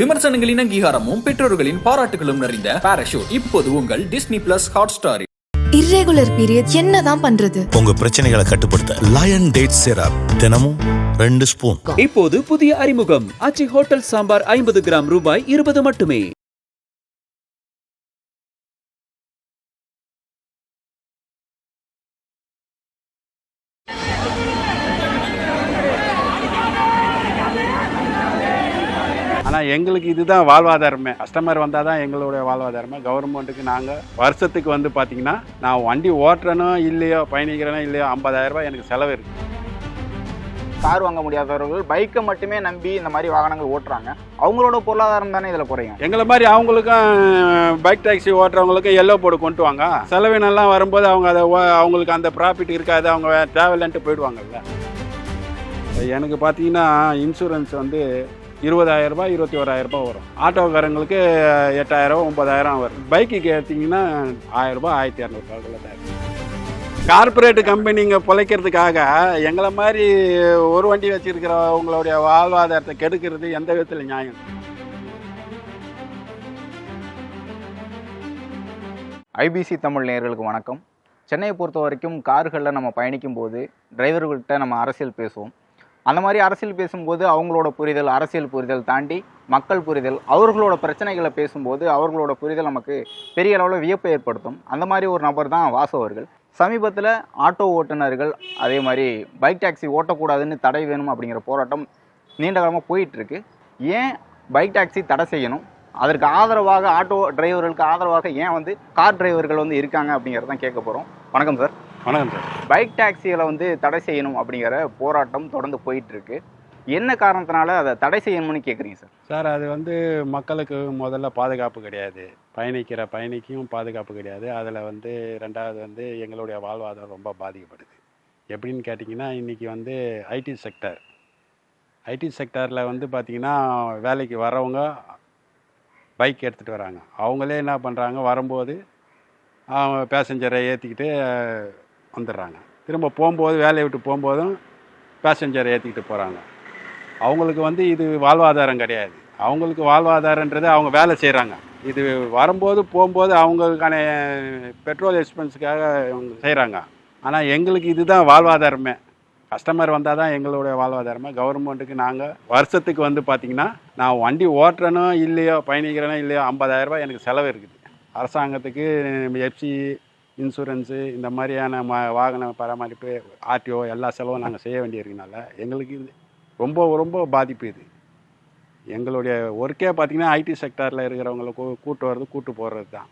விமர்சனங்களின் அங்கீகாரமும் பெற்றோர்களின் பாராட்டுகளும் நிறைந்த பாராசூட் இப்போது உங்கள் டிஸ்னி பிளஸ் ஹாட்ஸ்டாரில். இர்ரெகுலர் பீரியட் என்னதான் பண்றது? உங்க பிரச்சனைகளை கட்டுப்படுத்த லயன் டேட் சிரப் தினமும் 2 ஸ்பூன். இப்போது புதிய அறிமுகம் ஆச்சி ஹோட்டல் சாம்பார் 50 கிராம் ரூபாய் 20 மட்டுமே. ஆனால் எங்களுக்கு இதுதான் வாழ்வாதாரமே. கஸ்டமர் வந்தால் தான் எங்களுடைய வாழ்வாதாரமே. கவர்மெண்ட்டுக்கு நாங்கள் வருஷத்துக்கு வந்து பார்த்திங்கன்னா நான் வண்டி ஓட்டுறனோ இல்லையோ பயணிக்கிறேனோ இல்லையோ 50,000 ரூபாய் எனக்கு செலவு இருக்குது. கார் வாங்க முடியாதவர்கள் பைக்கை மட்டுமே நம்பி இந்த மாதிரி வாகனங்கள் ஓட்டுறாங்க. அவங்களோட பொருளாதாரம் தானே இதில் குறையும். எங்களை மாதிரி அவங்களுக்கும் பைக் டாக்ஸி ஓட்டுறவங்களுக்கும் எல்லோ போர்டு கொண்டு வாங்க. செலவினெல்லாம் வரும்போது அவங்க அதை அவங்களுக்கு அந்த ப்ராஃபிட் இருக்காது, அவங்க தேவையில்லைன்ட்டு போயிடுவாங்கல்ல. எனக்கு பார்த்தீங்கன்னா இன்சூரன்ஸ் வந்து 20,000 ரூபாய் 21,000 ரூபாய் வரும். ஆட்டோக்காரங்களுக்கு 8,000 9,000 வரும். பைக்குக்கு எடுத்திங்கன்னா 1000 ரூபாய் 1,200 ரூபாய்க்குள்ள தான். கார்பரேட் கம்பெனிங்க பிழைக்கிறதுக்காக எங்களை மாதிரி ஒரு வண்டி வச்சுருக்கிறவங்களுடைய வாழ்வாதாரத்தை கெடுக்கிறது எந்த விதத்தில் நியாயம்? ஐபிசி தமிழ் நேயர்களுக்கு வணக்கம். சென்னையை பொறுத்த வரைக்கும் கார்களில் நம்ம பயணிக்கும் போது டிரைவர்கள்கிட்ட நம்ம அரசியல் பேசுவோம். அந்த மாதிரி அரசியல் பேசும்போது அவங்களோட புரிதல், அரசியல் புரிதல் தாண்டி மக்கள் புரிதல், அவர்களோட பிரச்சனைகளை பேசும்போது அவர்களோட புரிதல் நமக்கு பெரிய அளவில் வியப்பை ஏற்படுத்தும். அந்த மாதிரி ஒரு நபர் தான் வாசு அவர்கள். சமீபத்தில் ஆட்டோ ஓட்டுநர்கள் அதே மாதிரி பைக் டாக்ஸி ஓட்டக்கூடாதுன்னு தடை வேணும் அப்படிங்கிற போராட்டம் நீண்ட காலமாக போயிட்டுருக்கு. ஏன் பைக் டாக்ஸி தடை செய்யணும், அதற்கு ஆதரவாக ஆட்டோ டிரைவர்களுக்கு ஆதரவாக ஏன் கார் டிரைவர்கள் இருக்காங்க அப்படிங்கிறத தான் கேட்க போகிறோம். வணக்கம் சார். வணக்கம் சார். பைக் டாக்ஸிகளை தடை செய்யணும் அப்படிங்கிற போராட்டம் தொடர்ந்து போயிட்டுருக்கு. என்ன காரணத்தினால அதை தடை செய்யணும்னு கேட்குறீங்க சார்? சார், அது மக்களுக்கு முதல்ல பாதுகாப்பு கிடையாது, பயணிக்கிற பயணிக்கும் பாதுகாப்பு கிடையாது. அதில் ரெண்டாவது எங்களுடைய வாழ்வாதாரம் ரொம்ப பாதிக்கப்படுது. எப்படின்னு கேட்டிங்கன்னா, இன்றைக்கி ஐடி செக்டரில் பார்த்திங்கன்னா வேலைக்கு வரவங்க பைக் எடுத்துகிட்டு வராங்க. அவங்களே என்ன பண்ணுறாங்க, வரும்போது அவங்க பேசஞ்சரை ஏற்றிக்கிட்டு வந்துடுறாங்க. திரும்ப போகும்போது வேலையை விட்டு போகும்போதும் பேசஞ்சரை ஏற்றிக்கிட்டு போகிறாங்க. அவங்களுக்கு இது வாழ்வாதாரம் கிடையாது. அவங்களுக்கு வாழ்வாதாரன்றது அவங்க வேலை செய்கிறாங்க. இது வரும்போது போகும்போது அவங்களுக்கான பெட்ரோல் எக்ஸ்பென்ஸுக்காக அவங்க செய்கிறாங்க. ஆனால் எங்களுக்கு இதுதான் வாழ்வாதாரமே. கஸ்டமர் வந்தால் தான் எங்களுடைய வாழ்வாதாரமே. கவர்மெண்ட்டுக்கு நாங்கள் வருஷத்துக்கு பார்த்திங்கன்னா நான் வண்டி ஓட்டுறனோ இல்லையோ பயணிக்கிறேனோ இல்லையோ 50,000 ரூபாய் எனக்கு செலவு இருக்குது. அரசாங்கத்துக்கு எஃப்சி, இன்சூரன்ஸு, இந்த மாதிரியான வாகன பராமரிப்பு, ஆர்டிஓ எல்லா செலவும் நாங்கள் செய்ய வேண்டியிருக்கனால எங்களுக்கு இது ரொம்ப ரொம்ப பாதிப்பு. இது எங்களுடைய ஒர்க்கே பார்த்திங்கன்னா ஐடி செக்டரில் இருக்கிறவங்கள கூட்டு வர்றது கூட்டு போகிறது தான்.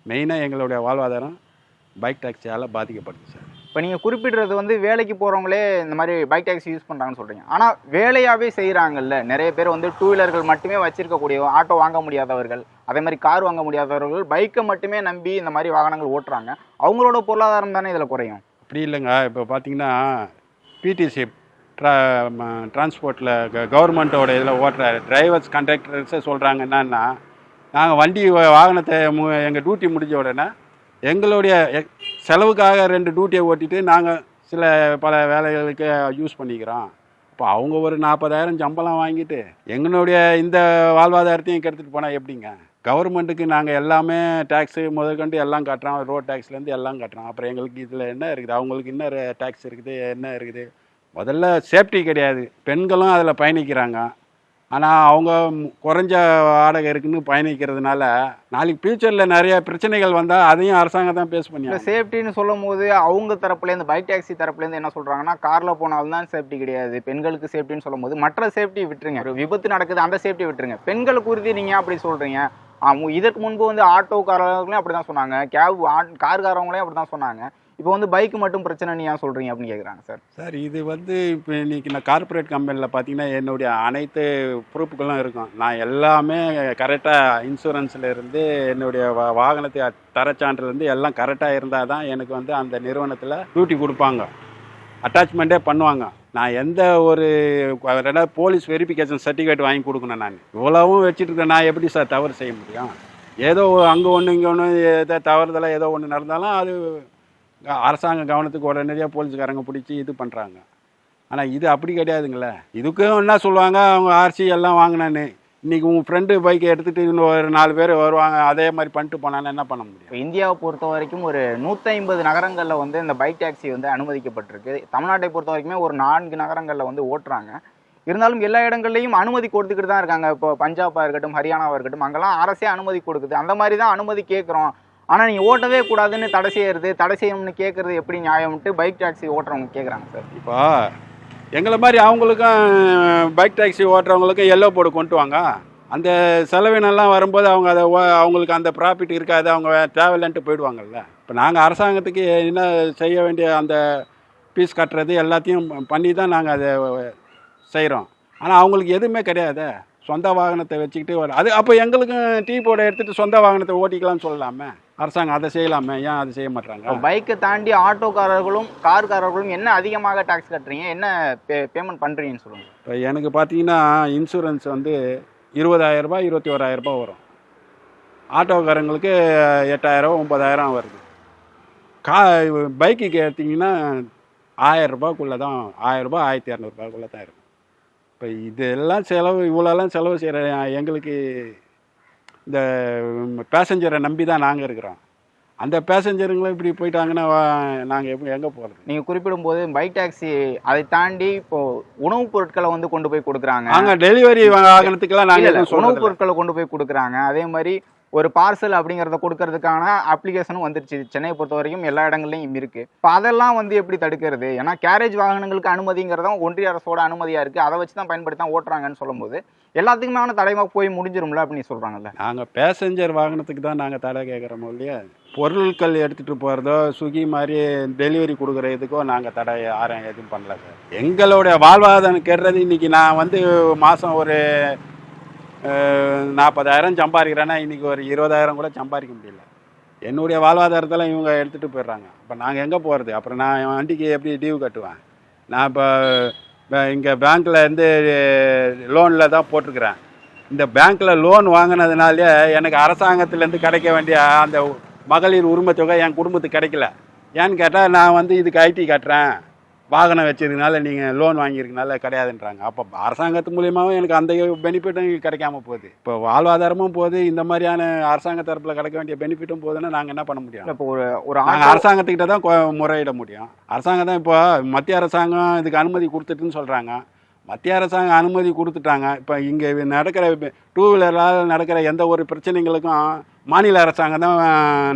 மெயினாக எங்களுடைய வாழ்வாதாரம் பைக் டாக்ஸியால் பாதிக்கப்படுது சார். இப்போ நீங்கள் குறிப்பிடுறது வேலைக்கு போகிறவங்களே இந்த மாதிரி பைக் டாக்ஸி யூஸ் பண்ணுறாங்கன்னு சொல்கிறீங்க. ஆனால் வேலையாகவே செய்கிறாங்கல்ல நிறைய பேர். டூ வீலர்கள் மட்டுமே வச்சுருக்கக்கூடிய, ஆட்டோ வாங்க முடியாதவர்கள், அதே மாதிரி கார் வாங்க முடியாதவர்கள் பைக்கை மட்டுமே நம்பி இந்த மாதிரி வாகனங்கள் ஓட்டுறாங்க. அவங்களோட பொருளாதாரம் தானே இதில் குறையும். அப்படி இல்லைங்க. இப்போ பார்த்திங்கன்னா பிடிசி டிரான்ஸ்போர்ட்டில் கவர்மெண்ட்டோட இதில் ஓட்டுற டிரைவர்ஸ் கண்டக்டர்ஸே சொல்கிறாங்க என்னன்னா, நாங்கள் வண்டி வாகனத்தை எங்கள் டியூட்டி முடிஞ்ச உடனே எங்களுடைய செலவுக்காக 2 டியூட்டியை ஓட்டிட்டு நாங்கள் பல வேலைகளுக்கு யூஸ் பண்ணிக்கிறோம். இப்போ அவங்க ஒரு 40,000 சம்பளம் வாங்கிட்டு எங்களுடைய இந்த வாழ்வாதாரத்தையும் கெடுத்துட்டு போனால் எப்படிங்க? கவர்மெண்ட்டுக்கு நாங்கள் எல்லாமே டேக்ஸு முதற்கொண்டு எல்லாம் கட்டுறோம், ரோட் டேக்ஸ்லேருந்து எல்லாம் கட்டுறோம். அப்புறம் எங்களுக்கு இதில் என்ன இருக்குது? அவங்களுக்கு என்ன டேக்ஸ் இருக்குது, என்ன இருக்குது? முதல்ல சேஃப்டி கிடையாது. பெண்களும் அதில் பயணிக்கிறாங்க. ஆனால் அவங்க குறைஞ்ச வாடகை இருக்குன்னு பயணிக்கிறதுனால நாளைக்கு ஃபியூச்சரில் நிறைய பிரச்சனைகள் வந்தால் அதையும் அரசாங்கம் தான் பேஸ் பண்ணி. சேஃப்டின்னு சொல்லும் போது அவங்க தரப்புலேருந்து, பைக் டாக்ஸி தரப்புலேருந்து என்ன சொல்கிறாங்கன்னா, காரில் போனால்தான் சேஃப்டி கிடையாது, பெண்களுக்கு சேஃப்டின்னு சொல்லும் போது மற்ற சேஃப்டி விட்டுருங்க. ஒரு விபத்து நடக்குது, அந்த சேஃப்டி விட்டுருங்க. பெண்களுக்கு உறுதி நீங்கள் அப்படி சொல்கிறீங்க. இதற்கு முன்பு ஆட்டோக்காரர்களையும் அப்படி தான் சொன்னாங்க, கார்காரவங்களையும் அப்படி தான் சொன்னாங்க. இப்போ பைக்கு மட்டும் பிரச்சனை நீ ஏன் சொல்கிறீங்க அப்படின்னு கேட்குறாங்க சார். சார், இது இப்போ இன்றைக்கி நான் கார்பரேட் கம்பெனியில் பார்த்தீங்கன்னா என்னுடைய அனைத்து பொறுப்புகளும் இருக்கும். நான் எல்லாமே கரெக்டாக இன்சூரன்ஸில் இருந்து என்னுடைய வாகனத்தை தரச்சான்றிலேருந்து எல்லாம் கரெக்டாக இருந்தால் தான் எனக்கு அந்த நிறுவனத்தில் டியூட்டி கொடுப்பாங்க, அட்டாச்மெண்ட்டே பண்ணுவாங்க. நான் எந்த ஒரு போலீஸ் வெரிஃபிகேஷன் சர்டிஃபிகேட் வாங்கி கொடுக்கணும். நான் இவ்வளவும் வச்சுட்டு இருக்கேன். நான் எப்படி சார் தவறு செய்ய முடியும்? ஏதோ அங்கே ஒன்று இங்கே ஒன்று ஏதோ தவறுதலாக ஏதோ ஒன்று நடந்தாலும் அது அரசாங்க கவனத்துக்கு உடனடியாக போலீஸ்காரங்க பிடிச்சி இது பண்ணுறாங்க. ஆனால் இது அப்படி கிடையாதுங்களே. இதுக்கும் என்ன சொல்லுவாங்க, அவங்க ஆர்சி எல்லாம் வாங்கினான்னு இன்றைக்கி உங்கள் ஃப்ரெண்டு பைக்கை எடுத்துகிட்டு இன்னும் ஒரு 4 பேர் வருவாங்க, அதே மாதிரி பண்ணிட்டு போனாலும் என்ன பண்ண முடியும்? இப்போ இந்தியாவை பொறுத்த வரைக்கும் ஒரு 150 நகரங்களில் வந்து இந்த பைக் டாக்ஸி வந்து அனுமதிக்கப்பட்டிருக்கு. தமிழ்நாட்டை பொறுத்த வரைக்குமே ஒரு 4 நகரங்களில் வந்து ஓட்டுறாங்க. இருந்தாலும் எல்லா இடங்கள்லையும் அனுமதி கொடுத்துக்கிட்டு தான் இருக்காங்க. இப்போ பஞ்சாபாக இருக்கட்டும், ஹரியானாவாக இருக்கட்டும், அங்கெல்லாம் அரசே அனுமதி கொடுக்குது. அந்த மாதிரி தான் அனுமதி கேட்குறோம். ஆனால் நீங்கள் ஓட்டவே கூடாதுன்னு தடை செய்யணும்னு கேட்குறது எப்படி நியாயம்ட்டு பைக் டாக்ஸி ஓட்டுறவங்க கேட்குறாங்க சார். இப்போ எங்களை மாதிரி அவங்களுக்கும் பைக் டாக்ஸி ஓட்டுறவங்களுக்கும் எல்லோ போர்டு கொண்டு வாங்க. அந்த செலவினெல்லாம் வரும்போது அவங்க அதை அவங்களுக்கு அந்த ப்ராஃபிட் இருக்காது, அவங்க தேவையில்லைன்ட்டு போயிடுவாங்கல்ல. இப்போ நாங்கள் அரசாங்கத்துக்கு என்ன செய்ய வேண்டிய அந்த ஃபீஸ் கட்டுறது எல்லாத்தையும் பண்ணி தான் நாங்கள் அதை செய்கிறோம். ஆனால் அவங்களுக்கு எதுவுமே கிடையாது. சொந்த வாகனத்தை வச்சுக்கிட்டு அது அப்போ எங்களுக்கும் டீ போர்டை எடுத்துகிட்டு சொந்த வாகனத்தை ஓட்டிக்கலாம்னு சொல்லலாமே. அரசாங்கம் அதை செய்யலாமே, ஏன் அதை செய்ய மாட்டாங்க? பைக்கை தாண்டி ஆட்டோக்காரர்களும் கார்காரர்களும் என்ன அதிகமாக டாக்ஸ் கட்டுறீங்க, என்ன பேமெண்ட் பண்ணுறீங்கன்னு சொல்லுங்கள். இப்போ எனக்கு பார்த்தீங்கன்னா இன்சூரன்ஸ் வந்து 20,000 ரூபாய் 21,000 ரூபாய் வரும். ஆட்டோக்காரங்களுக்கு 8,000 9,000 வருது. பைக்குக்கு எடுத்திங்கன்னா 1000 ரூபாய்க்குள்ளே தான், 1000 ரூபாய் 1200 ரூபாய்க்குள்ளே தான் இருக்கும். இப்போ இதெல்லாம் செலவு, இவ்வளோலாம் செலவு செய்கிற எங்களுக்கு இந்த பேசஞ்சரை நம்பி தான் நாங்கள் இருக்கிறோம். அந்த பேசஞ்சருங்களும் இப்படி போயிட்டாங்கன்னா நாங்கள் எங்கே போகிறது? நீங்கள் குறிப்பிடும்போது பைக் டாக்ஸி அதை தாண்டி இப்போது உணவுப் பொருட்களை வந்து கொண்டு போய் கொடுக்குறாங்க. நாங்கள் டெலிவரி வாகனத்துக்கெல்லாம் நாங்கள் உணவுப் பொருட்களை கொண்டு போய் கொடுக்குறாங்க. அதே மாதிரி ஒரு பார்சல் அப்படிங்கிறத கொடுக்கறதுக்கான அப்ளிகேஷனும் வந்துருச்சு. சென்னையை பொறுத்த வரைக்கும் எல்லா இடங்கள்லையும் இருக்குது. இப்போ அதெல்லாம் வந்து எப்படி தடுக்கிறது? ஏன்னா கேரேஜ் வாகனங்களுக்கு அனுமதிங்கிறதும் ஒன்றிய அரசோட அனுமதியாக இருக்குது. அதை வச்சு தான் பயன்படுத்தி தான் ஓட்டுறாங்கன்னு சொல்லும்போது எல்லாத்துக்குமான தடைமாக போய் முடிஞ்சிரும்ல அப்படின்னு சொல்கிறாங்கல்ல. நாங்கள் பேசஞ்சர் வாகனத்துக்கு தான் நாங்கள் தடை கேட்குறோமோ இல்லையா. பொருட்கள் எடுத்துகிட்டு போகிறதோ ஸ்விக்கி மாதிரி டெலிவரி கொடுக்குற இதுக்கோ நாங்கள் தடை யாரும் எதுவும் பண்ணல சார். எங்களுடைய வாழ்வாதாரம் கெடுறது. இன்றைக்கி நான் வந்து மாதம் ஒரு 40,000 சம்பாதிக்கிறேன்னா இன்றைக்கி ஒரு 20,000 கூட சம்பாதிக்க முடியல. என்னுடைய வாழ்வாதாரத்தில் இவங்க எடுத்துகிட்டு போயிடுறாங்க. இப்போ நாங்கள் எங்கே போகிறது? அப்புறம் நான் என் வண்டிக்கு எப்படி டியூ கட்டுவேன்? நான் இப்போ இங்கே பேங்க்கில் இருந்து லோனில் தான் போட்டிருக்கிறேன். இந்த பேங்க்கில் லோன் வாங்கினதுனாலே எனக்கு அரசாங்கத்துலேருந்து கிடைக்க வேண்டிய அந்த மகளிர் உரிமை தொகை என் குடும்பத்துக்கு கிடைக்கல. ஏன்னு கேட்டால் நான் வந்து இதுக்கு ஐடி கட்டுறேன், வாகனம் வச்சிருக்கனால நீங்கள் லோன் வாங்கியிருக்கனால கிடையாதுன்றாங்க. அப்போ அரசாங்கத்து மூலியமாகவும் எனக்கு அந்த பெனிஃபிட்டும் கிடைக்காம போகுது. இப்போ வாழ்வாதாரமும் போகுது, இந்த மாதிரியான அரசாங்க தரப்பில் கிடைக்க வேண்டிய பெனிஃபிட்டும் போகுதுன்னா நாங்கள் என்ன பண்ண முடியும்? இப்போ ஒரு நாங்கள் அரசாங்கத்துக்கிட்ட தான் முறையிட முடியும். அரசாங்கம் தான் இப்போ மத்திய அரசாங்கம் இதுக்கு அனுமதி கொடுத்துட்டுன்னு சொல்கிறாங்க. மத்திய அரசாங்கம் அனுமதி கொடுத்துட்டாங்க. இப்போ இங்கே நடக்கிற 2 வீலரால் நடக்கிற எந்த ஒரு பிரச்சனைகளுக்கும் மாநில அரசாங்கம் தான்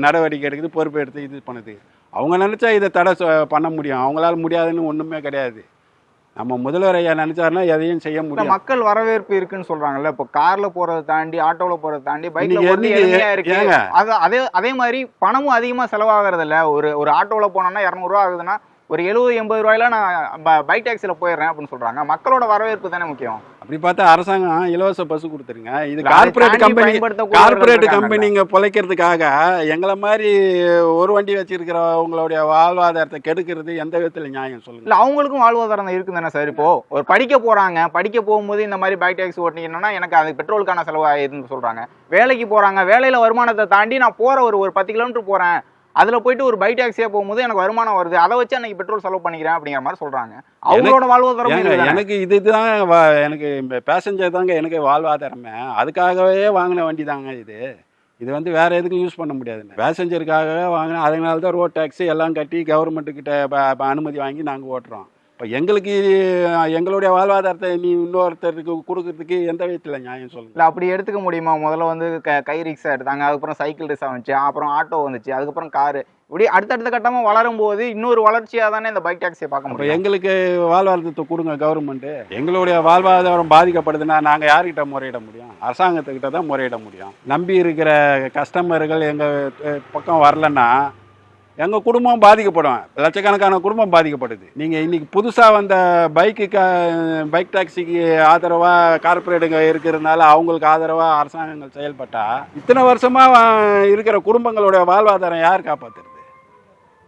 நடவடிக்கை எடுக்குது, பொறுப்பு எடுத்து இது பண்ணுது. அவங்க நினச்சா இதை தடை பண்ண முடியும். அவங்களால முடியாதுன்னு ஒன்றுமே கிடையாது. நம்ம முதல்வர் ஐயா நினைச்சாருன்னா எதையும் செய்ய முடியும். மக்கள் வரவேற்பு இருக்குன்னு சொல்றாங்கல்ல. இப்போ கார்ல போறதை தாண்டி ஆட்டோல போறதை தாண்டி பைக்ல இருக்கு. அதே மாதிரி பணமும் அதிகமா செலவாகிறது இல்ல. ஒரு ஆட்டோல போனோம்னா 200 ரூபா ஆகுதுன்னா ஒரு 70-80 ரூபாயில நான் பைக் டாக்ஸில போயிடுறேன் அப்படின்னு சொல்றாங்க. மக்களோட வரவேற்பு தானே முக்கியம். அப்படி பார்த்தா அரசாங்கம் இலவச பஸ் கொடுத்துருங்க. இது கார்பரேட் கம்பெனிங்க பிழைக்கிறதுக்காக எங்களை மாதிரி ஒரு வண்டி வச்சிருக்கிறவங்களுடைய வாழ்வாதாரத்தை கெடுக்கிறது எந்த விதத்துல நியாயம் சொல்லுங்க? இல்ல அவங்களுக்கும் வாழ்வாதாரம் இருக்கு தானே சார். இப்போ ஒரு படிக்க போகும்போது இந்த மாதிரி பைக் டாக்ஸி ஓட்டினீங்கன்னா எனக்கு அது பெட்ரோலுக்கான செலவு ஆயிடுதுன்னு சொல்றாங்க. வேலைக்கு போறாங்க, வேலையில வருமானத்தை தாண்டி நான் போற ஒரு 10 கிலோமீட்டர் போறேன், அதுல போயிட்டு ஒரு பைக் டாக்ஸியா போகும்போது எனக்கு வருமானம் வருது, அதை வச்சு அன்னைக்கு பெட்ரோல் செலவு பண்ணிக்கிறேன் அப்படிங்கிற மாதிரி சொல்றாங்க. அவங்களோட வாழ்வாதாரம் எனக்கு இதுதான் எனக்கு பேசஞ்சர் தாங்க எனக்கு வாழ்வாதாரமே. அதுக்காகவே வாங்கின வண்டி தாங்க இது வந்து வேற எதுக்கும் யூஸ் பண்ண முடியாதுங்க. பேசஞ்சருக்காகவே வாங்கினா, அதனால தான் ரோட் டேக்ஸி எல்லாம் கட்டி கவர்மெண்ட்டுக்கிட்ட அனுமதி வாங்கி நாங்கள் ஓட்டுறோம். இப்போ எங்களுக்கு எங்களுடைய வாழ்வாதாரத்தை நீ இன்னொருத்தருக்கு கொடுக்கறதுக்கு எந்த விதத்தில் நியாயம் சொல்லுங்க? இல்லை அப்படி எடுத்துக்க முடியுமா? முதல்ல வந்து கை ரிக்ஷா எடுத்தாங்க, அதுக்கப்புறம் சைக்கிள் ரிக்ஷா வந்துச்சு, அப்புறம் ஆட்டோ வந்துச்சு, அதுக்கப்புறம் காரு, இப்படி அடுத்தடுத்த கட்டமாக வளரும் போது இன்னொரு வளர்ச்சியாக தானே இந்த பைக் டாக்ஸியை பார்க்க முடியும். எங்களுக்கு வாழ்வாதாரத்தை கொடுங்க கவர்மெண்ட்டு. எங்களுடைய வாழ்வாதாரம் பாதிக்கப்படுதுன்னா நாங்கள் யார்கிட்ட முறையிட முடியும்? அரசாங்கத்துக்கிட்ட தான் முறையிட முடியும். நம்பி இருக்கிற கஸ்டமர்கள் எங்கள் பக்கம் வரலன்னா எங்கள் குடும்பம் பாதிக்கப்படும். லட்சக்கணக்கான குடும்பம் பாதிக்கப்படுது. நீங்கள் இன்றைக்கி புதுசாக வந்த பைக் டாக்ஸிக்கு ஆதரவாக கார்பரேட்டுங்க இருக்கிறதுனால அவங்களுக்கு ஆதரவாக அரசாங்கங்கள் செயல்பட்டால் இத்தனை வருஷமாக இருக்கிற குடும்பங்களோட வாழ்வாதாரம் யார் காப்பாற்றுறது?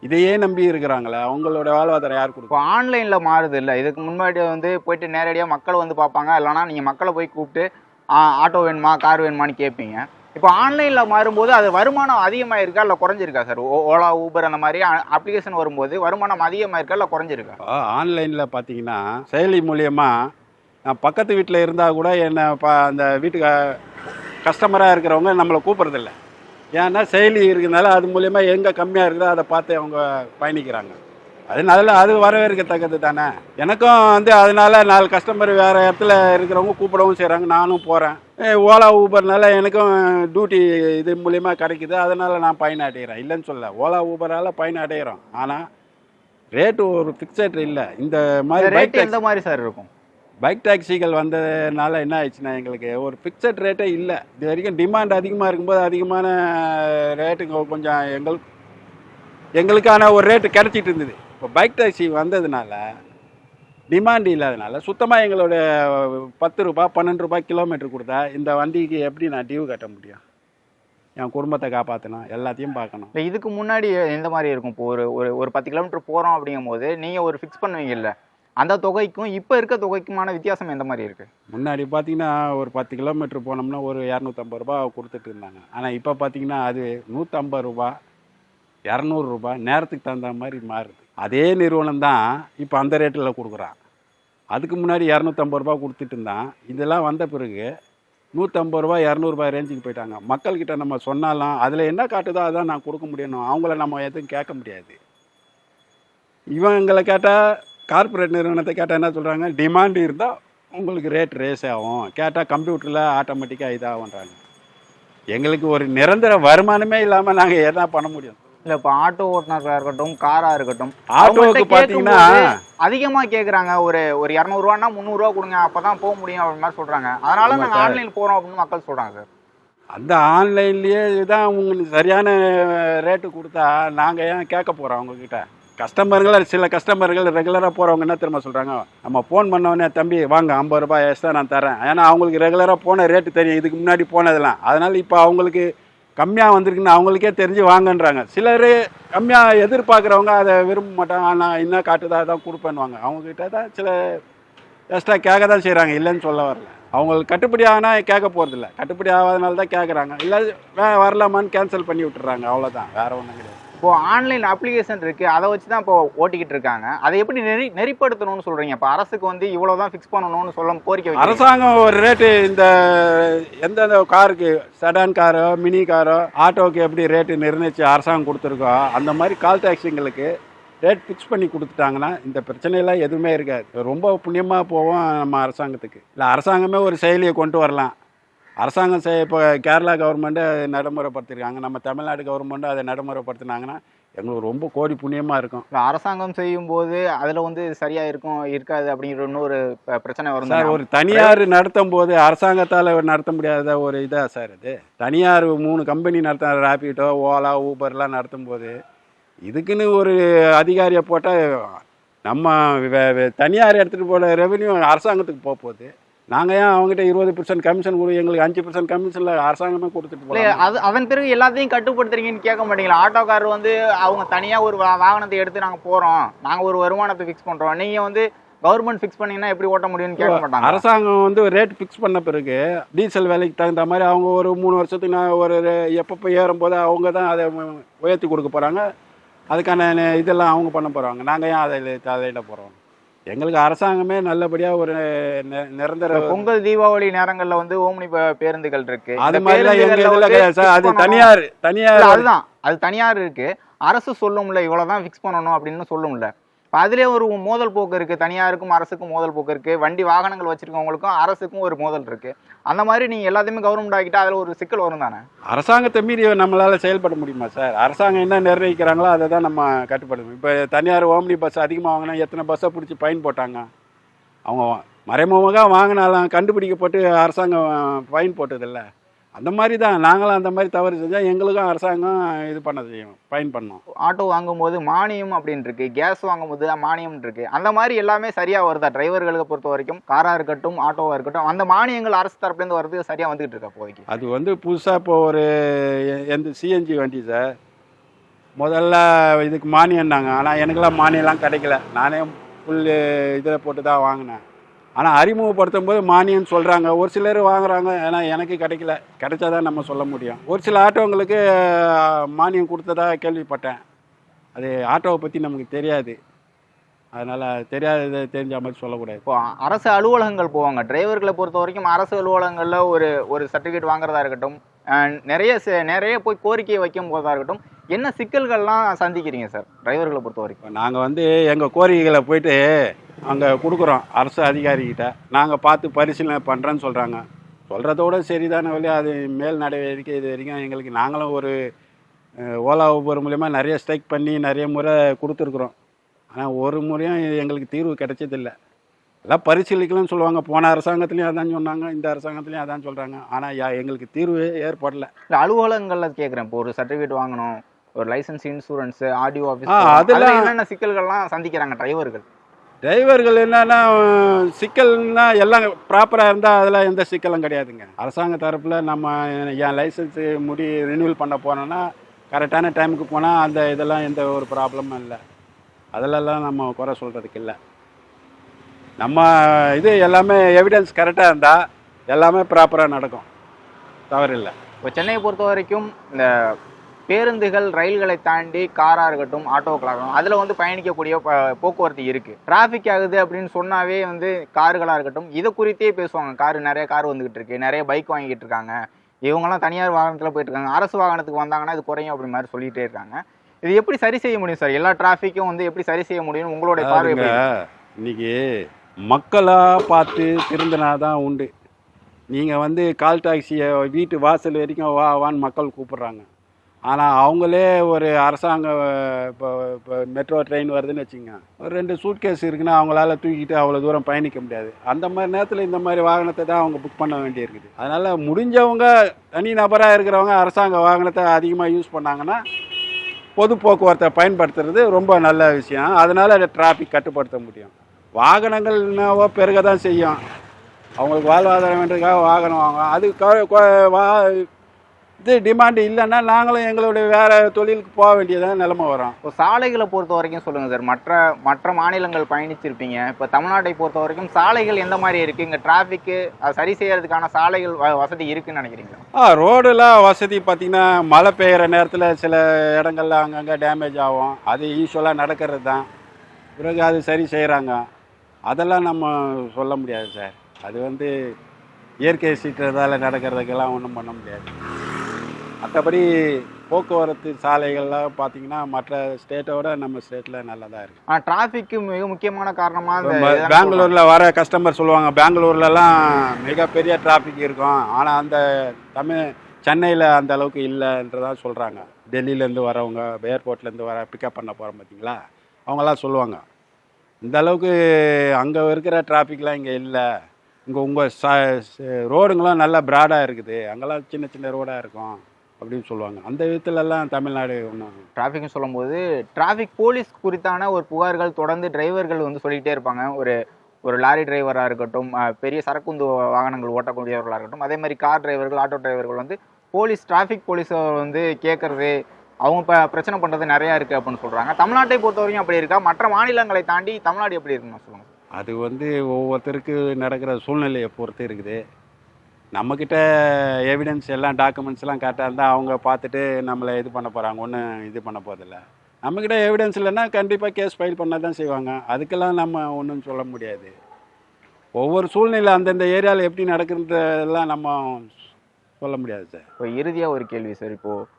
இதையே நம்பி இருக்கிறாங்களே, அவங்களோட வாழ்வாதாரம் யார் கொடுக்கும்? இப்போ ஆன்லைனில் மாறுது இல்லை. இதுக்கு முன்னாடி வந்து போயிட்டு நேரடியாக மக்கள் வந்து பார்ப்பாங்க, இல்லைனா நீங்கள் மக்களை போய் கூப்பிட்டு ஆட்டோ வேணுமா கார் வேணுமான்னு கேட்பீங்க. இப்போ ஆன்லைனில் மாறும்போது அது வருமானம் அதிகமாக இருக்கா இல்லை குறைஞ்சிருக்கா சார்? ஓலா ஊபர் அந்த மாதிரி அப்ளிகேஷன் வரும்போது வருமானம் அதிகமாக இருக்கா இல்லை குறைஞ்சிருக்கா? ஆன்லைனில் பார்த்தீங்கன்னா செயலி மூலியமாக நான் பக்கத்து வீட்டில் இருந்தால் கூட என்னை அந்த வீட்டுக்கு கஸ்டமராக இருக்கிறவங்க நம்மளை கூப்பிட்றதில்ல. ஏன்னா செயலி இருக்கிறதுனால அது மூலயமா எங்கே கம்மியாக இருக்குதோ அதை பார்த்து அவங்க பயணிக்கிறாங்க. அதனால அது வரவேற்கத்தக்கது தானே. எனக்கும் வந்து அதனால 4 கஸ்டமர் வேறு இடத்துல இருக்கிறவங்க கூப்பிடவும் செய்கிறாங்க, நானும் போகிறேன். ஓலா ஊபர்னால எனக்கும் டியூட்டி இது மூலிமா கிடைக்குது, அதனால் நான் பயன் அடைகிறேன். இல்லைன்னு சொல்ல, ஓலா ஊபரால் பயன் அடைகிறோம். ஆனால் ரேட்டு ஒரு ஃபிக்ஸட் இல்லை. இந்த மாதிரி ரேட் எந்த மாதிரி சார் இருக்கும்? பைக் டாக்ஸிகள் வந்ததுனால என்ன ஆயிடுச்சுன்னா எங்களுக்கு ஒரு ஃபிக்ஸட் ரேட்டே இல்லை. இது வரைக்கும் டிமாண்ட் அதிகமாக இருக்கும்போது அதிகமான ரேட்டுங்க கொஞ்சம் எங்களுக்கான ஒரு ரேட்டு கிடச்சிட்டு இருந்தது. இப்போ பைக் டாக்ஸி வந்ததுனால டிமாண்ட் இல்லாதனால சுத்தமாக எங்களோட 10 ரூபா 12 ரூபாய் கிலோமீட்டர் கொடுத்தா இந்த வண்டிக்கு எப்படி நான் டியூ கட்ட முடியும்? என் குடும்பத்தை காப்பாற்றணும், எல்லாத்தையும் பார்க்கணும். இல்லை, இதுக்கு முன்னாடி எந்த மாதிரி இருக்கும்? இப்போ ஒரு 10 கிலோமீட்டர் போகிறோம் அப்படிங்கும் போது நீங்கள் ஒரு ஃபிக்ஸ் பண்ணுவீங்கல்ல, அந்த தொகைக்கும் இப்போ இருக்க தொகைக்குமான வித்தியாசம் எந்த மாதிரி இருக்குது? முன்னாடி பார்த்தீங்கன்னா ஒரு 10 கிலோமீட்டர் போனோம்னா ஒரு 250 ரூபா கொடுத்துட்டு இருந்தாங்க. ஆனால் இப்போ பார்த்தீங்கன்னா அது 150 ரூபா 200 ரூபா நேரத்துக்கு தகுந்த மாதிரி மாறுது. அதே நிறுவனம் தான் இப்போ அந்த ரேட்டில் கொடுக்குறான். அதுக்கு முன்னாடி 250 ரூபா கொடுத்துட்டு இருந்தான். இதெல்லாம் வந்த பிறகு 150 ரூபா 200 ரூபாய் ரேஞ்சுக்கு போயிட்டாங்க. மக்கள்கிட்ட நம்ம சொன்னாலும் அதில் என்ன காட்டுதோ அதான் நான் கொடுக்க முடியணும். அவங்கள நம்ம எதுவும் கேட்க முடியாது. இவங்களை கேட்டால் கார்ப்பரேட் நிறுவனத்தை கேட்டால் என்ன சொல்கிறாங்க, டிமாண்ட் இருந்தால் உங்களுக்கு ரேட் ரேஸ் ஆகும், கேட்டால் கம்ப்யூட்டரில் ஆட்டோமேட்டிக்காக இதாகுன்றாங்க. எங்களுக்கு ஒரு நிரந்தர வருமானமே இல்லாமல் நாங்கள் என்ன பண்ண முடியும்? இல்லை, இப்போ ஆட்டோ ஓட்டுநர்களாக இருக்கட்டும், காராக இருக்கட்டும், ஆட்டோவுக்கு பார்த்தீங்கன்னா அதிகமாக கேட்குறாங்க. ஒரு 200 ரூபான்னா 300 ரூபா கொடுங்க, அப்போ தான் போக முடியும் அப்படின்னு மாதிரி சொல்கிறாங்க. அதனால நாங்கள் ஆன்லைன் போகிறோம் அப்படின்னு மக்கள் சொல்கிறாங்க சார். அந்த ஆன்லைன்லேயே தான் உங்களுக்கு சரியான ரேட்டு கொடுத்தா நாங்கள் ஏன் கேட்க போகிறோம் அவங்கக்கிட்ட? சில கஸ்டமர்கள் ரெகுலராக போகிறவங்க என்ன திரும்ப சொல்கிறாங்க, நம்ம ஃபோன் பண்ணோடனே தம்பி வாங்க 50 ரூபாய் எக்ஸ்ட்ரா நான் தரேன். ஏன்னா அவங்களுக்கு ரெகுலராக போன ரேட்டு தெரியும், இதுக்கு முன்னாடி போனதெல்லாம். அதனால் இப்போ அவங்களுக்கு கம்மியாக வந்திருக்குன்னு அவங்களுக்கே தெரிஞ்சு வாங்கன்றாங்க. சிலர் கம்மியாக எதிர்பார்க்குறவங்க அதை விரும்ப மாட்டாங்க. ஆனால் என்ன காட்டுதா தான் கொடுப்பேன்னுவாங்க. அவங்கக்கிட்ட தான் சில எக்ஸ்ட்ரா கேட்க தான் செய்கிறாங்க, இல்லைன்னு சொல்ல வரல. அவங்களுக்கு கட்டுப்படி ஆனால் கேட்க போகிறதில்ல, கட்டுப்படி ஆகாதனால தான் கேட்குறாங்க. இல்லை வரலாமான்னு கேன்சல் பண்ணி விட்டுறாங்க, அவ்வளோதான், வேறு ஒன்றும் கிடையாது. இப்போ ஆன்லைன் அப்ளிகேஷன் இருக்குது, அதை வச்சு தான் இப்போ ஓட்டிக்கிட்டு இருக்காங்க. அதை எப்படி நெறிப்படுத்தணும்னு சொல்கிறீங்க? இப்போ அரசுக்கு வந்து இவ்வளோ தான் ஃபிக்ஸ் பண்ணணும்னு சொல்ல கோரிக்கை அரசாங்கம் ஒரு ரேட்டு இந்த எந்தெந்த காருக்கு, செடான் காரோ மினி காரோ ஆட்டோவுக்கு எப்படி ரேட்டு நிர்ணயிச்சு அரசாங்கம் கொடுத்துருக்கோ அந்த மாதிரி கால் டாக்ஸிங்களுக்கு ரேட் ஃபிக்ஸ் பண்ணி கொடுத்துட்டாங்கன்னா இந்த பிரச்சனையெல்லாம் எதுவுமே இருக்காது. ரொம்ப புண்ணியமாக போவோம் நம்ம அரசாங்கத்துக்கு. இல்லை அரசாங்கமே ஒரு செயலியை கொண்டு வரலாம். அரசாங்கம் இப்போ கேரளா கவர்மெண்ட்டு நடைமுறைப்படுத்திருக்காங்க, நம்ம தமிழ்நாடு கவர்மெண்ட்டு அதை நடைமுறைப்படுத்தினாங்கன்னா எங்களுக்கு ரொம்ப கோடி புண்ணியமாக இருக்கும். அரசாங்கம் செய்யும்போது அதில் வந்து சரியாக இருக்காது அப்படிங்கிற இன்னொரு பிரச்சனை வரும் சார். ஒரு தனியார் நடத்தும் போது அரசாங்கத்தால் நடத்த முடியாத ஒரு இதாக சார் அது. தனியார் 3 கம்பெனி நடத்த, ராபிடோ, ஓலா, ஊபர்லாம் நடத்தும் போது இதுக்குன்னு ஒரு அதிகாரியை போட்டால் நம்ம தனியார் எடுத்துகிட்டு போகிற ரெவென்யூ அரசாங்கத்துக்கு போகுது. நாங்கள் ஏன் அவங்ககிட்ட 20% கமிஷன் கொடு, எங்களுக்கு 5% கமிஷனில் அரசாங்கமே கொடுத்துட்டு போகிறோம். அதன் பிறகு எல்லாத்தையும் கட்டுப்படுத்துறீங்கன்னு கேட்க மாட்டீங்களா? ஆட்டோக்காரர் வந்து அவங்க தனியாக ஒரு வாகனத்தை எடுத்து நாங்கள் போகிறோம், நாங்கள் ஒரு வருமானத்தை ஃபிக்ஸ் பண்ணுறோம், நீங்கள் வந்து கவர்மெண்ட் ஃபிக்ஸ் பண்ணிங்கன்னா எப்படி ஓட்ட முடியும்னு கேட்க மாட்டாங்க. அரசாங்கம் வந்து ரேட் ஃபிக்ஸ் பண்ண பிறகு டீசல் விலைக்கு தகுந்த மாதிரி அவங்க ஒரு 3 வருஷத்துக்கு நான் ஒரு எப்பப்போ ஏறும்போது அவங்க தான் அதை உயர்த்தி கொடுக்க போகிறாங்க. அதுக்கான இதெல்லாம் அவங்க பண்ண போகிறாங்க. நாங்கள் ஏன் அதில் போகிறோம்? எங்களுக்கு அரசாங்கமே நல்லபடியாக ஒரு நிரந்தர. பொங்கல் தீபாவளி நேரங்களில் வந்து ஓம்னி பேருந்துகள் இருக்கு, அது மாதிரிலாம் எங்கள் இதில் கிடையாது சார். அது தனியார் அதுதான், அது தனியார் இருக்கு. அரசு சொல்லும்ல இவ்வளோதான் ஃபிக்ஸ் பண்ணணும் அப்படின்னு சொல்லும்ல. அதிலே ஒரு மோதல் போக்கு இருக்கு, தனியாருக்கும் அரசுக்கும் மோதல் போக்கு இருக்கு, வண்டி வாகனங்கள் வச்சிருக்கவங்களுக்கும் அரசுக்கும் ஒரு மோதல் இருக்கு. அந்த மாதிரி நீங்க எல்லாத்தையுமே கவர்மெண்ட் ஆகிட்டா அதில் ஒரு சிக்கல் வரும் தானே? அரசாங்கத்தை மீறி நம்மளால செயல்பட முடியுமா சார்? அரசாங்கம் என்ன நிர்ணயிக்கிறாங்களோ அதை தான் நம்ம கட்டுப்படுத்தணும். இப்போ தனியார் ஓம்னி பஸ் அதிகமாக வாங்கினா எத்தனை பஸ்ஸை பிடிச்சி ஃபைன் போட்டாங்க? அவங்க மறைமுகமாக வாங்கினாலும் கண்டுபிடிக்கப்பட்டு அரசாங்கம் ஃபைன் போட்டதில்லை. அந்த மாதிரி தான் நாங்களும் அந்த மாதிரி தவறு செஞ்சால் எங்களுக்கும் அரசாங்கம் இது பண்ண செய்யும், ஃபைன் பண்ணோம். ஆட்டோ வாங்கும்போது மானியம் அப்படின்னு இருக்கு, கேஸ் வாங்கும்போது மானியம் இருக்கு. அந்த மாதிரி எல்லாமே சரியாக வருதா டிரைவர்களுக்கு பொறுத்த வரைக்கும்? காராக இருக்கட்டும், ஆட்டோவாக இருக்கட்டும், அந்த மானியங்கள் அரசு தரப்புலேருந்து வரது சரியாக வந்துகிட்டு இருக்கா இப்போதைக்கு? அது வந்து புதுசாக இப்போ ஒரு எந்த சிஎன்ஜி வண்டி சார், முதல்ல இதுக்கு மானியம்னாங்க. ஆனால் எனக்கெல்லாம் மானியம்லாம் கிடைக்கல, நானே ஃபுல் இதில் போட்டு தான் வாங்கினேன். ஆனால் அறிமுகப்படுத்தும் போது மானியம் சொல்கிறாங்க, ஒரு சிலர் வாங்குறாங்க. ஏன்னா எனக்கு கிடைக்கல, கிடைச்சாதான் நம்ம சொல்ல முடியும். ஒரு சில ஆட்டோங்களுக்கு மானியம் கொடுத்ததா கேள்விப்பட்டேன். அது ஆட்டோவை பற்றி நமக்கு தெரியாது. அதனால் தெரியாததை தெரிஞ்ச மாதிரி சொல்லக்கூடாது. இப்போ அரசு அலுவலகங்கள் போவாங்க, டிரைவர்களை பொறுத்த வரைக்கும் அரசு அலுவலகங்களில் ஒரு சர்டிஃபிகேட் வாங்குறதா இருக்கட்டும், நிறைய போய் கோரிக்கையை வைக்கும் போதா இருக்கட்டும், என்ன சிக்கல்கள்லாம் சந்திக்கிறீங்க சார் டிரைவர்களை பொறுத்த வரைக்கும்? நாங்கள் வந்து எங்கள் கோரிக்கைகளை போயிட்டு அங்கே கொடுக்குறோம் அரசு அதிகாரிகிட்ட. நாங்கள் பார்த்து பரிசீலனை பண்ணுறேன்னு சொல்கிறாங்க. சொல்கிறதோட சரிதானே வழியா அது மேல் நடவடிக்கை இது வரைக்கும் எங்களுக்கு நாங்களும் ஒரு ஓலா ஊபர் மூலயமா நிறைய ஸ்ட்ரைக் பண்ணி நிறைய முறை கொடுத்துருக்குறோம். ஆனால் ஒரு முறையும் எங்களுக்கு தீர்வு கிடைச்சதில்லை. எல்லாம் பரிசீலிக்கலாம்னு சொல்லுவாங்க. போன அரசாங்கத்துலேயும் அதான் சொன்னாங்க, இந்த அரசாங்கத்துலேயும் அதான் சொல்கிறாங்க. ஆனால் எங்களுக்கு தீர்வு ஏற்படல. இல்லை, அலுவலகங்களில் கேட்குறேன். இப்போ ஒரு சர்டிஃபிகேட் வாங்கணும், ஒரு லைசன்ஸ், இன்சூரன்ஸ், ஆர்டிஓ ஆஃபீஸ், அதெல்லாம் என்னென்ன சிக்கல்கள்லாம் சந்திக்கிறாங்க டிரைவர்கள் என்னன்னா சிக்கல்னா எல்லாம் ப்ராப்பராக இருந்தால் அதெல்லாம் எந்த சிக்கலும் கிடையாதுங்க. அரசாங்க தரப்பில் நம்ம என் லைசன்ஸு ரினியூவல் பண்ண போனோன்னா கரெக்டான டைமுக்கு போனால் அந்த இதெல்லாம் எந்த ஒரு ப்ராப்ளமும் இல்லை. அதிலெல்லாம் நம்ம குறை சொல்கிறதுக்கு இல்லை. நம்ம இது எல்லாமே எவிடன்ஸ் கரெக்டாக இருந்தால் எல்லாமே ப்ராப்பராக நடக்கும், தவறில்லை. இப்போ சென்னையை பொறுத்த வரைக்கும் இந்த பேருந்துகள், ரயில்களை தாண்டி காராக இருக்கட்டும், ஆட்டோக்களாகட்டும், அதில் வந்து பயணிக்கக்கூடிய போக்குவரத்து இருக்குது. டிராஃபிக் ஆகுது அப்படின்னு சொன்னாவே வந்து கார்களாக இருக்கட்டும், இதை குறித்தே பேசுவாங்க. நிறைய கார் வந்துக்கிட்டு இருக்கு, நிறைய பைக் வாங்கிட்டு இருக்காங்க, இவங்கெல்லாம் தனியார் வாகனத்தில் போயிட்டு இருக்காங்க, அரசு வாகனத்துக்கு வந்தாங்கன்னா இது குறையும் அப்படி மாதிரி சொல்லிகிட்டே இருக்காங்க. இது எப்படி சரி செய்ய முடியும் சார்? எல்லா டிராஃபிக்கும் வந்து எப்படி சரி செய்ய முடியும் உங்களுடைய பார்வை? இன்னைக்கு மக்களாக பார்த்து திருந்தினாதான் உண்டு. நீங்கள் வந்து கால் டாக்ஸியை வீட்டு வாசல் வரைக்கும் வான்னு மக்கள் கூப்பிட்றாங்க. ஆனால் அவங்களே ஒரு அரசாங்க இப்போ மெட்ரோ ட்ரெயின் வருதுன்னு வச்சுங்க, ஒரு 2 சூட்கேஸ் இருக்குன்னா அவங்களால தூக்கிட்டு அவ்வளோ தூரம் பயணிக்க முடியாது. அந்த மாதிரி நேரத்தில் இந்த மாதிரி வாகனத்தை தான் அவங்க புக் பண்ண வேண்டியிருக்குது. அதனால் முடிஞ்சவங்க தனி நபராக இருக்கிறவங்க அரசாங்க வாகனத்தை அதிகமாக யூஸ் பண்ணாங்கன்னா பொது போக்குவரத்தை பயன்படுத்துறது ரொம்ப நல்ல விஷயம். அதனால் டிராஃபிக் கட்டுப்படுத்த முடியும். வாகனங்கள் என்னவோ பெருக தான் செய்யும். அவங்களுக்கு வாழ்வாதாரம் வேண்டதுக்காக வாகனம் வாங்க, அது இது டிமாண்டு இல்லைன்னா நாங்களும் எங்களுடைய வேறு தொழிலுக்கு போக வேண்டியதாக நிலைமை வரும். இப்போ சாலைகளை பொறுத்த வரைக்கும் சொல்லுங்கள் சார். மற்ற மாநிலங்கள் பயணிச்சிருப்பீங்க. இப்போ தமிழ்நாட்டை பொறுத்த வரைக்கும் சாலைகள் எந்த மாதிரி இருக்குது? இங்கே டிராஃபிக்கு அதை சரி செய்யறதுக்கான சாலைகள் வசதி இருக்குதுன்னு நினைக்கிறீங்களா? ரோடெல்லாம் வசதி பார்த்திங்கன்னா மழை பெய்கிற நேரத்தில் சில இடங்கள்ல அங்கங்கே டேமேஜ் ஆகும். அது யூஸ்வலாக நடக்கிறது தான். பிறகு அது சரி செய்கிறாங்க. அதெல்லாம் நம்ம சொல்ல முடியாது சார். அது வந்து இயற்கை சீற்றத்தால் நடக்கிறதுக்கெல்லாம் ஒன்றும் பண்ண முடியாது. மற்றபடி போக்குவரத்து சாலைகள்லாம் பார்த்தீங்கன்னா மற்ற ஸ்டேட்டோட நம்ம ஸ்டேட்டில் நல்லா தான் இருக்குது. டிராஃபிக்கு மிக முக்கியமான காரணமாக பெங்களூரில் வர கஸ்டமர் சொல்லுவாங்க, பெங்களூர்லலாம் மிகப்பெரிய டிராஃபிக் இருக்கும், ஆனால் அந்த சென்னையில் அந்த அளவுக்கு இல்லைன்றதான் சொல்கிறாங்க. டெல்லியிலேருந்து வரவங்க, ஏர்போர்ட்லேருந்து பிக்கப் பண்ண போகிறோம் பார்த்தீங்களா, அவங்களாம் சொல்லுவாங்க இந்த அளவுக்கு அங்கே இருக்கிற டிராஃபிக்லாம் இங்கே இல்லை, இங்கே உங்கள் ரோடுங்களாம் நல்லா ப்ராடாக இருக்குது, அங்கெல்லாம் சின்ன சின்ன ரோடாக இருக்கும் அப்படின்னு சொல்லுவாங்க. அந்த விதத்துலலாம் தமிழ்நாடு ஒன்றும். டிராஃபிக்னு சொல்லும்போது டிராஃபிக் போலீஸ் குறித்தான ஒரு புகார்கள் தொடர்ந்து டிரைவர்கள் வந்து சொல்லிகிட்டே இருப்பாங்க. ஒரு லாரி டிரைவராக இருக்கட்டும், பெரிய சரக்குந்து வாகனங்கள் ஓட்டக்கூடியவர்களாக இருக்கட்டும், அதே மாதிரி கார் டிரைவர்கள், ஆட்டோ டிரைவர்கள் வந்து டிராஃபிக் போலீஸை வந்து கேட்குறது, அவங்க பிரச்சனை பண்ணுறது நிறையா இருக்குது அப்படின்னு சொல்கிறாங்க. தமிழ்நாட்டை பொறுத்த வரைக்கும் அப்படி இருக்கா? மற்ற மாநிலங்களை தாண்டி தமிழ்நாடு எப்படி இருக்குன்னு சொல்லுங்கள். அது வந்து ஒவ்வொருத்தருக்கு நடக்கிற சூழ்நிலையை பொறுத்து இருக்குது. நம்மக்கிட்ட எவிடன்ஸ் எல்லாம் டாக்குமெண்ட்ஸ்லாம் கரெக்டாக இருந்தால் அவங்க பார்த்துட்டு நம்மளை இது பண்ண போகிறாங்க, ஒன்றும் இது பண்ண போதில்லை. நம்மக்கிட்ட எவிடன்ஸ் இல்லைன்னா கண்டிப்பாக கேஸ் ஃபைல் பண்ண தான் செய்வாங்க. அதுக்கெல்லாம் நம்ம ஒன்றும் சொல்ல முடியாது. ஒவ்வொரு சூழ்நிலை அந்தந்த ஏரியாவில் எப்படி நடக்குன்றதெல்லாம் நம்ம சொல்ல முடியாது சார். இப்போ இறுதியாக ஒரு கேள்வி சார். இப்போது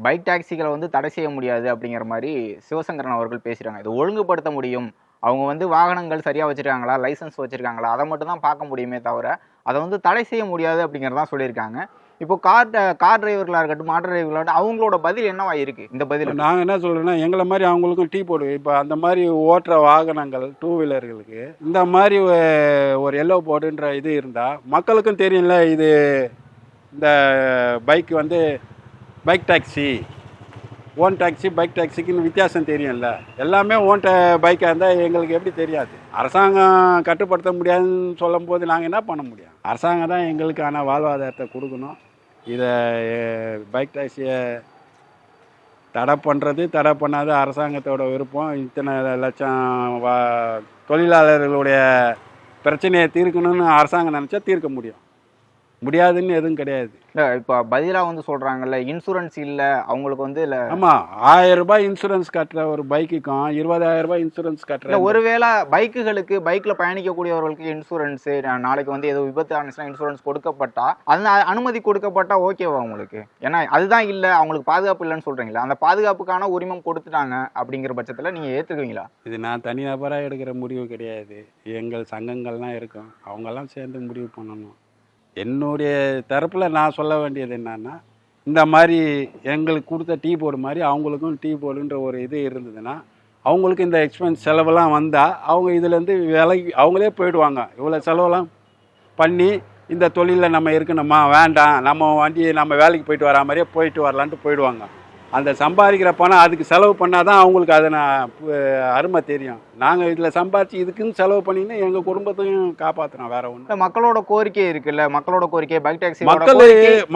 பைக் டாக்ஸிகளை வந்து தடை செய்ய முடியாது அப்படிங்கிற மாதிரி சிவசங்கரன் அவர்கள் பேசுகிறாங்க. இது ஒழுங்குபடுத்த முடியும், அவங்க வந்து வாகனங்கள் சரியாக வச்சுருக்காங்களா, லைசன்ஸ் வச்சுருக்காங்களா, அதை மட்டும் தான் பார்க்க முடியுமே தவிர அதை வந்து தடை செய்ய முடியாது அப்படிங்கிறதான் சொல்லியிருக்காங்க. இப்போ கார் டிரைவர்களாக இருக்கட்டும், ஆட்டோ டிரைவர்களாக இருக்கட்டும், அவங்களோட பதில் என்னவா இருக்குது? இந்த பதில் நாங்கள் என்ன சொல்கிறோன்னா, எங்களை மாதிரி அவங்களுக்கும் டீ போடுவோம். இப்போ அந்த மாதிரி ஓட்டுற வாகனங்கள் 2 வீலர்களுக்கு இந்த மாதிரி ஒரு எல்லோ போர்டுன்ற இது இருந்தால் மக்களுக்கும் தெரியல, இது இந்த பைக் வந்து bike taxi, own taxi, bike டாக்ஸிக்குன்னு வித்தியாசம் தெரியும்ல. எல்லாமே ஓன் பைக்காக இருந்தால் எங்களுக்கு எப்படி தெரியாது? அரசாங்கம் கட்டுப்படுத்த முடியாதுன்னு சொல்லும் போது நாங்கள் என்ன பண்ண முடியும்? அரசாங்கம் தான் எங்களுக்கான வாழ்வாதாரத்தை கொடுக்கணும். இதை பைக் டாக்ஸியை தடை பண்ணுறது தடை பண்ணாத அரசாங்கத்தோட விருப்பம். இத்தனை லட்சம் தொழிலாளர்களுடைய பிரச்சனையை தீர்க்கணும்னு அரசாங்கம் நினச்சா தீர்க்க முடியும். முடியாதுன்னு எதுவும் கிடையாது. இல்லை இப்போ பதிலாக வந்து சொல்கிறாங்கல்ல, இன்சூரன்ஸ் இல்லை அவங்களுக்கு வந்து இல்லை. ஆமாம், 1000 ரூபாய் இன்சூரன்ஸ் கட்டுற ஒரு பைக்குக்கும் 20,000 ரூபாய் இன்சூரன்ஸ் கட்டுற. இல்லை ஒருவேளை பைக்குகளுக்கு பைக்கில் பயணிக்கக்கூடியவர்களுக்கு இன்சூரன்ஸு நாளைக்கு வந்து ஏதோ விபத்து ஆனிச்சுன்னா இன்சூரன்ஸ் கொடுக்கப்பட்டா அந்த அனுமதி கொடுக்கப்பட்டா ஓகேவா உங்களுக்கு? ஏன்னா அதுதான் இல்லை, அவங்களுக்கு பாதுகாப்பு இல்லைன்னு சொல்கிறீங்களா, அந்த பாதுகாப்புக்கான உரிமம் கொடுத்துட்டாங்க அப்படிங்கிற பட்சத்தில் நீங்கள் ஏற்றுக்குவீங்களா? இது நான் தனிநபராக எடுக்கிற முடிவு கிடையாது. எங்கள் சங்கங்கள்லாம் இருக்கும், அவங்கெல்லாம் சேர்ந்து முடிவு பண்ணணும். என்னுடைய தரப்பில் நான் சொல்ல வேண்டியது என்னன்னா, இந்த மாதிரி எங்களுக்கு கொடுத்த டீ போர்டு மாதிரி அவங்களுக்கும் டீ போர்டுன்ற ஒரு இது இருந்ததுன்னா, அவங்களுக்கு இந்த எக்ஸ்பென்ஸ் செலவெல்லாம் வந்தால் அவங்க இதுலேருந்து விலகி அவங்களே போயிடுவாங்க. இவ்வளோ செலவெல்லாம் பண்ணி இந்த தொழிலில் நம்ம இருக்கணுமா, வேண்டாம், நம்ம வண்டியை நம்ம வேலைக்கு போயிட்டு வரா மாதிரியே போயிட்டு வரலான்ட்டு போயிடுவாங்க. அந்த சம்பாதிக்கிற பணம் அதுக்கு செலவு பண்ணால் தான் அவங்களுக்கு அதை அருமை தெரியும். நாங்கள் இதில் சம்பாதிச்சு இதுக்குன்னு செலவு பண்ணிங்கன்னா எங்கள் குடும்பத்தையும் காப்பாற்றுறோம், வேற ஒன்று. மக்களோட கோரிக்கை இருக்குல்ல, மக்களோட கோரிக்கை பைக் டாக்ஸி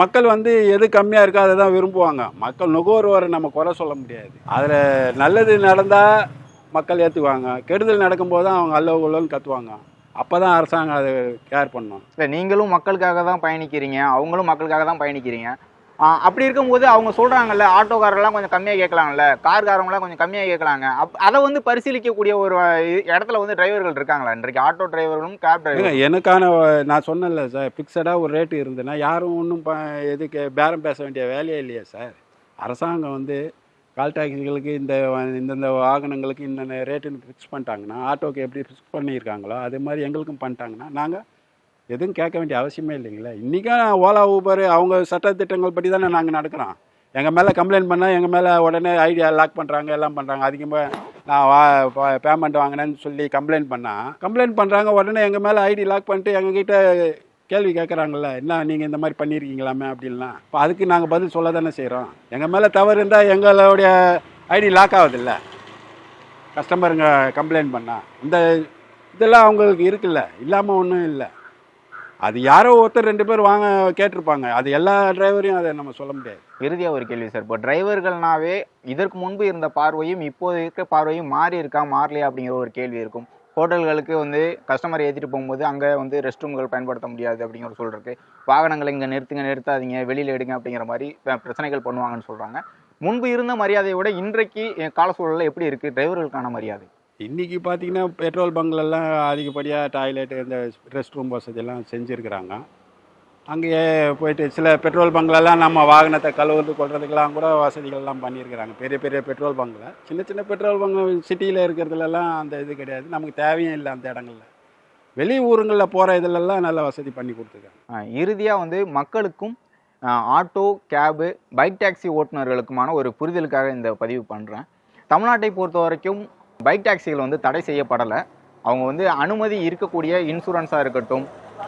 மக்கள் வந்து எது கம்மியாக இருக்கோ அதை தான் விரும்புவாங்க. மக்கள் நுகர்வோரை நம்ம குறை சொல்ல முடியாது. அதில் நல்லது நடந்தால் மக்கள் ஏற்றுக்குவாங்க, கெடுதல் நடக்கும்போது தான் அவங்க அல்லோன்னு கத்துவாங்க. அப்போ தான் அரசாங்கம் அதை கேர் பண்ணணும். இல்லை நீங்களும் மக்களுக்காக தான் பயணிக்கிறீங்க, அவங்களும் மக்களுக்காக தான் பயணிக்கிறீங்க. அப்படி இருக்கும்போது அவங்க சொல்கிறாங்கல்ல, ஆட்டோக்காரெல்லாம் கொஞ்சம் கம்மியாக கேட்கலாங்கல்ல, கார்காரங்களாம் கொஞ்சம் கம்மியாக கேட்கலாங்க. அதை வந்து பரிசீலிக்கக்கூடிய ஒரு இடத்துல வந்து டிரைவர்கள் இருக்காங்களா இன்றைக்கு? ஆட்டோ டிரைவர்களும் கேப் டிரைவர் எனக்கான நான் சொன்னேன்ல சார், ஃபிக்ஸடாக ஒரு ரேட்டு இருந்ததுன்னா யாரும் ஒன்றும் எதுக்கு பேரம் பேச வேண்டிய வேலையே இல்லையா சார். அரசாங்கம் வந்து கால் டாக்ஸிகளுக்கு இந்தந்த வாகனங்களுக்கு இந்த ரேட்டுன்னு ஃபிக்ஸ் பண்ணிட்டாங்கன்னா, ஆட்டோக்கு எப்படி ஃபிக்ஸ் பண்ணியிருக்காங்களோ அதே மாதிரி எங்களுக்கும் பண்ணிட்டாங்கன்னா நாங்கள் எதுவும் கேட்க வேண்டிய அவசியமே இல்லைங்களே. இன்றைக்கும் ஓலா ஊபர் அவங்க சட்டத்திட்டங்கள் படி தானே நாங்கள் நடக்கிறோம். எங்கள் மேலே கம்ப்ளைண்ட் பண்ணால் எங்கள் மேலே உடனே ஐடியா லாக் பண்ணுறாங்க, எல்லாம் பண்ணுறாங்க. அதிகமாக நான் பேமெண்ட் வாங்கினேன்னு சொல்லி கம்ப்ளைண்ட் பண்ணுறாங்க, உடனே எங்கள் மேலே ஐடி லாக் பண்ணிட்டு எங்ககிட்ட கேள்வி கேட்குறாங்கல்ல, என்ன நீங்கள் இந்த மாதிரி பண்ணியிருக்கீங்களாமே அப்படின்லாம். இப்போ அதுக்கு நாங்கள் பதில் சொல்ல தானே செய்கிறோம். எங்கள் மேலே தவறு இருந்தால் எங்களுடைய ஐடி லாக் ஆகுதில்ல, கஸ்டமருங்க கம்ப்ளைண்ட் பண்ணால். இந்த இதெல்லாம் அவங்களுக்கு இருக்குல்ல, இல்லாமல் ஒன்றும் இல்லை. அது யாரோ ஒருத்தர் 2 பேர் வாங்க கேட்டிருப்பாங்க, அது எல்லா டிரைவரையும் அதை நம்ம சொல்ல முடியாது. இறுதியாக ஒரு கேள்வி சார், இப்போ டிரைவர்கள்னாவே இதற்கு முன்பு இருந்த பார்வையும் இப்போது இருக்க பார்வையும் மாறி இருக்கா மாறலையா அப்படிங்கிற ஒரு கேள்வி இருக்கும். ஹோட்டல்களுக்கு வந்து கஸ்டமர் ஏற்றிட்டு போகும்போது அங்கே வந்து ரெஸ்ட் ரூம்கள் பயன்படுத்த முடியாது அப்படிங்கிற சொல்கிறதுக்கு, வாகனங்களை இங்கே நிறுத்தாதீங்க, வெளியில் எடுங்க அப்படிங்கிற மாதிரி பிரச்சனைகள் பண்ணுவாங்கன்னு சொல்கிறாங்க. முன்பு இருந்த மரியாதையை விட இன்றைக்கு கால சூழலில் எப்படி இருக்குது டிரைவர்களுக்கான மரியாதை? இன்றைக்கி பார்த்தீங்கன்னா பெட்ரோல் பங்க்லெல்லாம் அதிகப்படியாக டாய்லெட்டு இந்த ரெஸ்ட் ரூம் வசதியெல்லாம் செஞ்சுருக்கிறாங்க. அங்கேயே போயிட்டு சில பெட்ரோல் பங்க்லெல்லாம் நம்ம வாகனத்தை கழுவுறது கொள்றதுக்கெல்லாம் கூட வசதிகள்லாம் பண்ணியிருக்கிறாங்க. பெரிய பெரிய பெட்ரோல் பங்கில், சின்ன சின்ன பெட்ரோல் பங்க் சிட்டியில் இருக்கிறதுலலாம் அந்த இது கிடையாது, நமக்கு தேவையும் இல்லை. அந்த இடங்களில் வெளி ஊருங்களில் போகிற இதிலெல்லாம் நல்ல வசதி பண்ணி கொடுத்துருக்காங்க. இறுதியாக வந்து மக்களுக்கும் ஆட்டோ கேபு பைக் டாக்ஸி ஓட்டுநர்களுக்குமான ஒரு புரிதலுக்காக இந்த பதிவு பண்ணுறேன். தமிழ்நாட்டை பொறுத்த வரைக்கும் பைக் டாக்ஸிகள் வந்து தடை செய்யப்படலை. அவங்க வந்து அனுமதி இருக்கக்கூடிய இன்சூரன்ஸாக இருக்கட்டும்,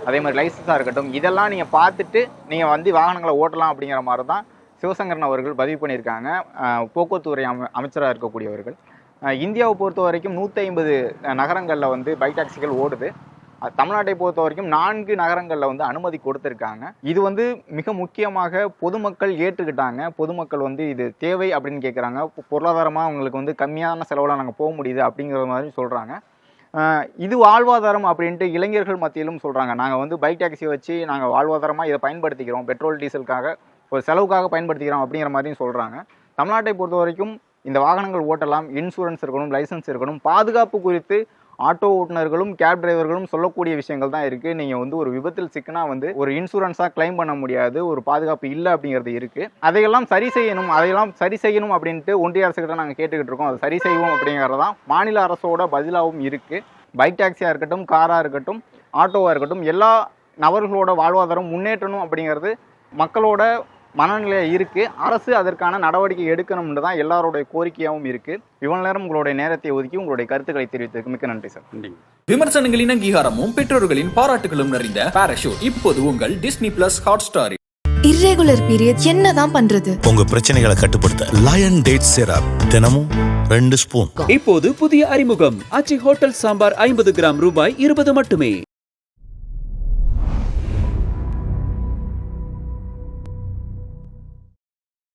அதே மாதிரி லைசன்ஸாக இருக்கட்டும், இதெல்லாம் நீங்கள் பார்த்துட்டு நீங்கள் வந்து வாகனங்களை ஓட்டலாம் அப்படிங்கிற மாதிரி தான் சிவசங்கரன் அவர்கள் பதிவு பண்ணியிருக்காங்க, போக்குவரத்துறை அமைச்சராக இருக்கக்கூடியவர்கள். இந்தியாவை பொறுத்த வரைக்கும் 150 நகரங்களில் வந்து பைக் டாக்ஸிகள் ஓடுது. தமிழ்நாட்டை பொறுத்த வரைக்கும் 4 நகரங்களில் வந்து அனுமதி கொடுத்துருக்காங்க. இது வந்து மிக முக்கியமாக பொதுமக்கள் ஏற்றுக்கிட்டாங்க. பொதுமக்கள் வந்து இது தேவை அப்படின்னு கேட்குறாங்க. பொருளாதாரமாக அவங்களுக்கு வந்து கம்மியான செலவில் நாங்கள் போக முடியுது அப்படிங்கிற மாதிரி சொல்கிறாங்க. இது வாழ்வாதாரம் அப்படின்ட்டு இளைஞர்கள் மத்தியிலும் சொல்கிறாங்க. நாங்கள் வந்து பைக் டாக்ஸி வச்சு நாங்கள் வாழ்வாதாரமாக இதை பயன்படுத்திக்கிறோம், பெட்ரோல் டீசலுக்காக ஒரு செலவுக்காக பயன்படுத்திக்கிறோம் அப்படிங்கிற மாதிரியும் சொல்கிறாங்க. தமிழ்நாட்டை பொறுத்த வரைக்கும் இந்த வாகனங்கள் ஓட்டலாம், இன்சூரன்ஸ் இருக்கணும், லைசன்ஸ் இருக்கணும், பாதுகாப்பு குறித்து ஆட்டோ ஓட்டுநர்களும் கேப் டிரைவர்களும் சொல்லக்கூடிய விஷயங்கள் தான் இருக்குது. நீங்கள் வந்து ஒரு விபத்தில் சிக்கினா வந்து ஒரு இன்சூரன்ஸாக கிளைம் பண்ண முடியாது, ஒரு பாதுகாப்பு இல்லை அப்படிங்கிறது இருக்குது. அதையெல்லாம் சரி செய்யணும் அப்படின்ட்டு ஒன்றிய அரசுகிட்ட நாங்கள் கேட்டுக்கிட்டு இருக்கோம். அதை சரி செய்வோம் அப்படிங்கிறது தான் மாநில அரசோட பதிலாகவும் இருக்குது. பைக் டாக்ஸியாக இருக்கட்டும், காராக இருக்கட்டும், ஆட்டோவாக இருக்கட்டும், எல்லா நபர்களோட வாழ்வாதாரம் முன்னேற்றணும் அப்படிங்கிறது மக்களோட மனநிலையாக இருக்குது. அரசு அதற்கான நடவடிக்கை எடுக்கணும்னு தான் எல்லாரோடைய கோரிக்கையாகவும் இருக்குது. இவ்வளவு நேரம் உங்களுடைய நேரத்தை ஒதுக்கி உங்களுடைய கருத்துக்களை தெரிவித்ததுக்கு மிக்க நன்றி சார். விமர்சனங்களின் அங்கீகாரமும் பெற்றோர்களின் பாராட்டுகளும் நிறைந்த பாராஷூட் இப்போது உங்கள் டிஸ்னி பிளஸ் ஹாட்ஸ்டாரில். இர்ரெகுலர் பீரியட் என்னதான் பண்றது? உங்க பிரச்சனைகளை கட்டுப்படுத்த லயன் டேட் சிரப் தினமும் 2 ஸ்பூன். இப்போது புதிய அறிமுகம் ஆச்சி ஹோட்டல் சாம்பார் 50 கிராம் ரூபாய் 20 மட்டுமே.